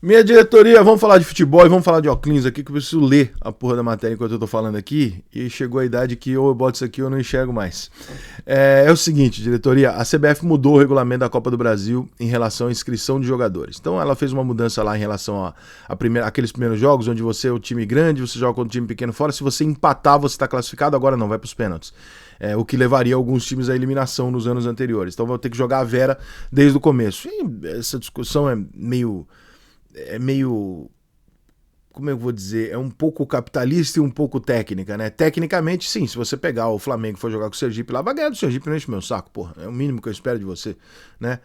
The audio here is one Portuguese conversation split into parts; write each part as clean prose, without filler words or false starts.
Minha diretoria, vamos falar de futebol e vamos falar de óculos aqui, que eu preciso ler a porra da matéria enquanto eu tô falando aqui, e chegou a idade que ou eu boto isso aqui ou eu não enxergo mais. É o seguinte, diretoria, a CBF mudou o regulamento da Copa do Brasil em relação à inscrição de jogadores. Então ela fez uma mudança lá em relação aqueles primeiros jogos, onde você é o time grande, você joga contra um time pequeno fora, se você empatar você tá classificado, agora não, vai pros pênaltis. O que levaria alguns times à eliminação nos anos anteriores. Então vão ter que jogar a Vera desde o começo. E essa discussão é meio, como eu vou dizer, é um pouco capitalista e um pouco técnica, né? Tecnicamente, sim, se você pegar o Flamengo e for jogar com o Sergipe lá, vai ganhar do Sergipe, não enche meu saco, porra, é o mínimo que eu espero de você, né?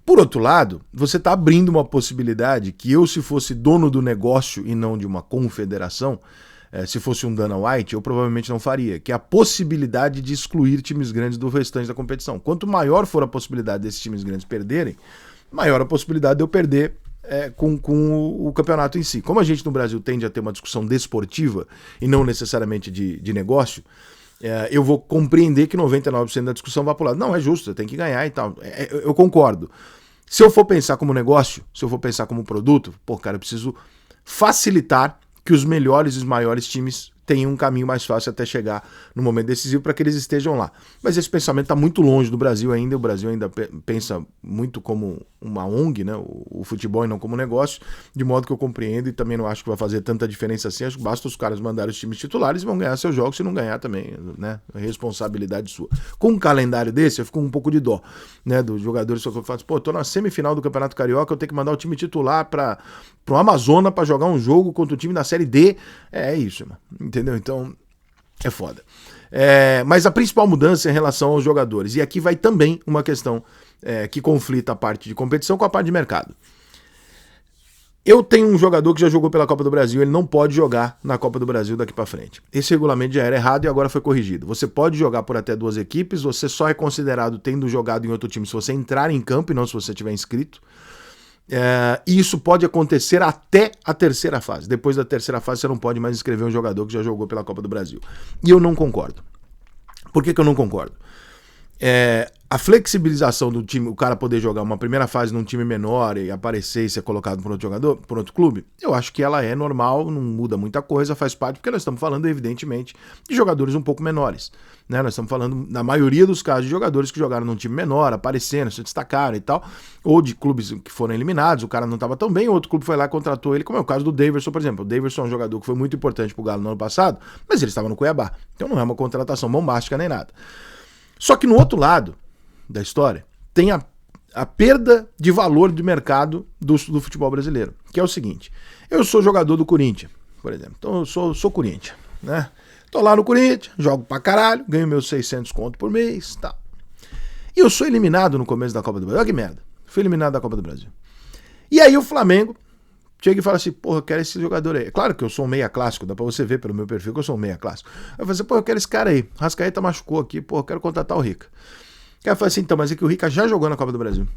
Por outro lado, você tá abrindo uma possibilidade que eu, se fosse dono do negócio e não de uma confederação, se fosse um Dana White, eu provavelmente não faria, que é a possibilidade de excluir times grandes do restante da competição. Quanto maior for a possibilidade desses times grandes perderem, maior a possibilidade de eu perder com o campeonato em si. Como a gente no Brasil tende a ter uma discussão desportiva e não necessariamente de negócio, eu vou compreender que 99% da discussão vai para o lado. Não, é justo, você tem que ganhar e tal. Eu concordo. Se eu for pensar como negócio, se eu for pensar como produto, pô, cara, eu preciso facilitar que os melhores e os maiores times tenham um caminho mais fácil até chegar no momento decisivo para que eles estejam lá. Mas esse pensamento está muito longe do Brasil ainda, o Brasil ainda pensa muito como uma ONG, né? O futebol e não como negócio, de modo que eu compreendo e também não acho que vai fazer tanta diferença assim, acho que basta os caras mandarem os times titulares e vão ganhar seus jogos, se não ganhar também, né? Responsabilidade sua. Com um calendário desse, eu fico um pouco de dó, né? Dos jogadores, só que eu falo, pô, tô na semifinal do Campeonato Carioca, eu tenho que mandar o time titular para o Amazonas para jogar um jogo contra o time da Série D, é isso, mano. Entendeu? Então, é foda. Mas a principal mudança é em relação aos jogadores. E aqui vai também uma questão que conflita a parte de competição com a parte de mercado. Eu tenho um jogador que já jogou pela Copa do Brasil, ele não pode jogar na Copa do Brasil daqui pra frente. Esse regulamento já era errado e agora foi corrigido. Você pode jogar por até 2 equipes, você só é considerado tendo jogado em outro time se você entrar em campo e não se você estiver inscrito. E isso pode acontecer até a terceira fase. Depois da terceira fase você não pode mais inscrever um jogador que já jogou pela Copa do Brasil. E eu não concordo. Por que eu não concordo? A flexibilização do time, o cara poder jogar uma primeira fase num time menor e aparecer e ser colocado por outro jogador, por outro clube, eu acho que ela é normal, não muda muita coisa, faz parte, porque nós estamos falando, evidentemente, de jogadores um pouco menores, né? Nós estamos falando, na maioria dos casos, de jogadores que jogaram num time menor, aparecendo, se destacaram e tal, ou de clubes que foram eliminados, o cara não estava tão bem, outro clube foi lá e contratou ele, como é o caso do Daverson, por exemplo. O Daverson é um jogador que foi muito importante pro Galo no ano passado, mas ele estava no Cuiabá, então não é uma contratação bombástica nem nada. Só que no outro lado da história tem a perda de valor de mercado do futebol brasileiro, que é o seguinte: eu sou jogador do Corinthians, por exemplo, então eu sou Corinthians, né? Tô lá no Corinthians, jogo pra caralho, ganho meus 600 conto por mês, tá. E eu sou eliminado no começo da Copa do Brasil, olha que merda, fui eliminado da Copa do Brasil. E aí o Flamengo chega e fala assim, porra, eu quero esse jogador aí. É claro que eu sou um meia clássico, dá pra você ver pelo meu perfil que eu sou um meia clássico. Eu falei assim, porra, eu quero esse cara aí, Rascaeta machucou aqui, porra, eu quero contratar o Rica. O cara fala assim, então, mas é que o Rica já jogou na Copa do Brasil.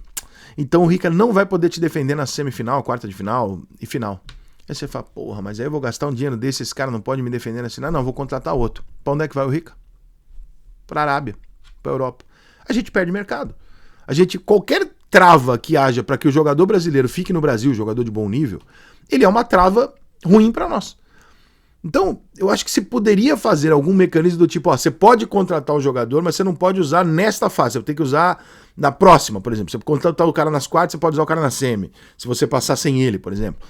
Então o Rica não vai poder te defender na semifinal, quarta de final e final. Aí você fala, porra, mas aí eu vou gastar um dinheiro desse, esse cara não pode me defender na final. Não, vou contratar outro. Pra onde é que vai o Rica? Pra Arábia, pra Europa. A gente perde mercado. Qualquer trava que haja para que o jogador brasileiro fique no Brasil, jogador de bom nível, ele é uma trava ruim para nós. Então, eu acho que se poderia fazer algum mecanismo do tipo, você pode contratar o jogador, mas você não pode usar nesta fase, você tem que usar na próxima, por exemplo. Você contratar o cara nas quartas, você pode usar o cara na semi, se você passar sem ele, por exemplo.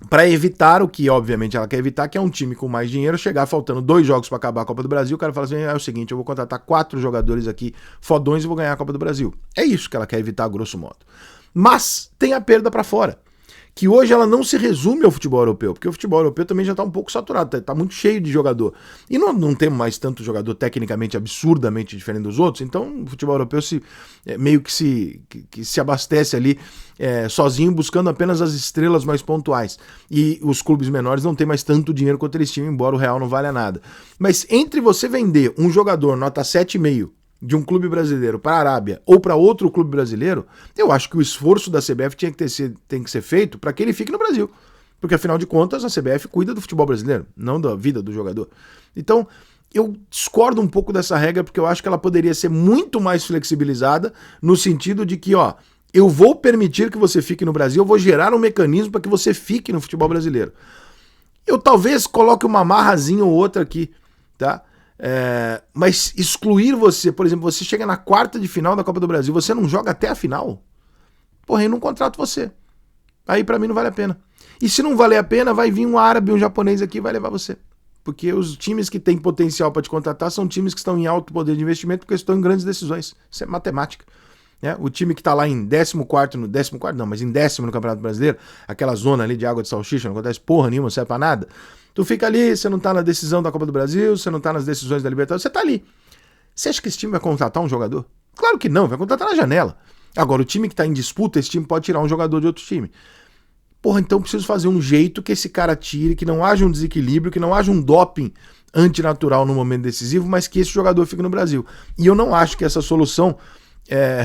Para evitar o que, obviamente, ela quer evitar, que é um time com mais dinheiro chegar faltando 2 jogos para acabar a Copa do Brasil, o cara fala assim, é o seguinte, eu vou contratar 4 jogadores aqui fodões e vou ganhar a Copa do Brasil. É isso que ela quer evitar, grosso modo. Mas tem a perda para fora, que hoje ela não se resume ao futebol europeu, porque o futebol europeu também já está um pouco saturado, está muito cheio de jogador. E não temos mais tanto jogador tecnicamente absurdamente diferente dos outros, então o futebol europeu meio que se abastece ali sozinho, buscando apenas as estrelas mais pontuais. E os clubes menores não têm mais tanto dinheiro quanto eles tinham, embora o real não valha nada. Mas entre você vender um jogador nota 7,5 de um clube brasileiro para a Arábia ou para outro clube brasileiro, eu acho que o esforço da CBF tem que ser feito para que ele fique no Brasil. Porque, afinal de contas, a CBF cuida do futebol brasileiro, não da vida do jogador. Então, eu discordo um pouco dessa regra, porque eu acho que ela poderia ser muito mais flexibilizada, no sentido de que, Eu vou permitir que você fique no Brasil, eu vou gerar um mecanismo para que você fique no futebol brasileiro. Eu talvez coloque uma amarrazinha ou outra aqui, tá? Mas excluir você, por exemplo, você chega na quarta de final da Copa do Brasil, você não joga até a final, porra, eu não contrato você. Aí pra mim não vale a pena. E se não valer a pena, vai vir um árabe, um japonês aqui e vai levar você. Porque os times que têm potencial para te contratar são times que estão em alto poder de investimento porque estão em grandes decisões. Isso é matemática. O time que está lá em 14º, mas em 10º no Campeonato Brasileiro, aquela zona ali de água de salsicha, não acontece porra nenhuma, não serve pra nada. Tu fica ali, você não tá na decisão da Copa do Brasil, você não tá nas decisões da Libertadores, você tá ali. Você acha que esse time vai contratar um jogador? Claro que não, vai contratar na janela. Agora, o time que tá em disputa, esse time pode tirar um jogador de outro time. Porra, então preciso fazer um jeito que esse cara tire, que não haja um desequilíbrio, que não haja um doping antinatural no momento decisivo, mas que esse jogador fique no Brasil. E eu não acho que essa solução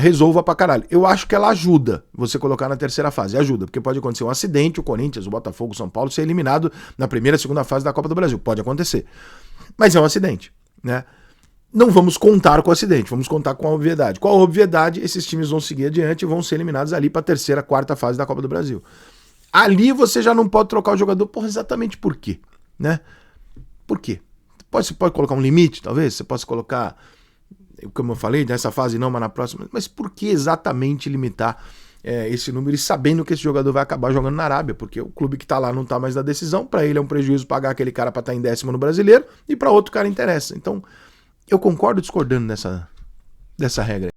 resolva pra caralho. Eu acho que ela ajuda você colocar na terceira fase. Ajuda, porque pode acontecer um acidente, o Corinthians, o Botafogo, o São Paulo ser eliminado na primeira e segunda fase da Copa do Brasil. Pode acontecer. Mas é um acidente, né? Não vamos contar com o acidente, vamos contar com a obviedade. Qual a obviedade? Esses times vão seguir adiante e vão ser eliminados ali pra terceira, quarta fase da Copa do Brasil. Ali você já não pode trocar o jogador, porra, exatamente por quê, né? Por quê? Você pode colocar um limite, talvez? Você possa colocar, como eu falei, nessa fase não, mas na próxima. Mas por que exatamente limitar esse número e sabendo que esse jogador vai acabar jogando na Arábia? Porque o clube que tá lá não tá mais na decisão, para ele é um prejuízo pagar aquele cara para estar em 10º no Brasileiro e para outro cara interessa. Então, eu concordo discordando dessa regra.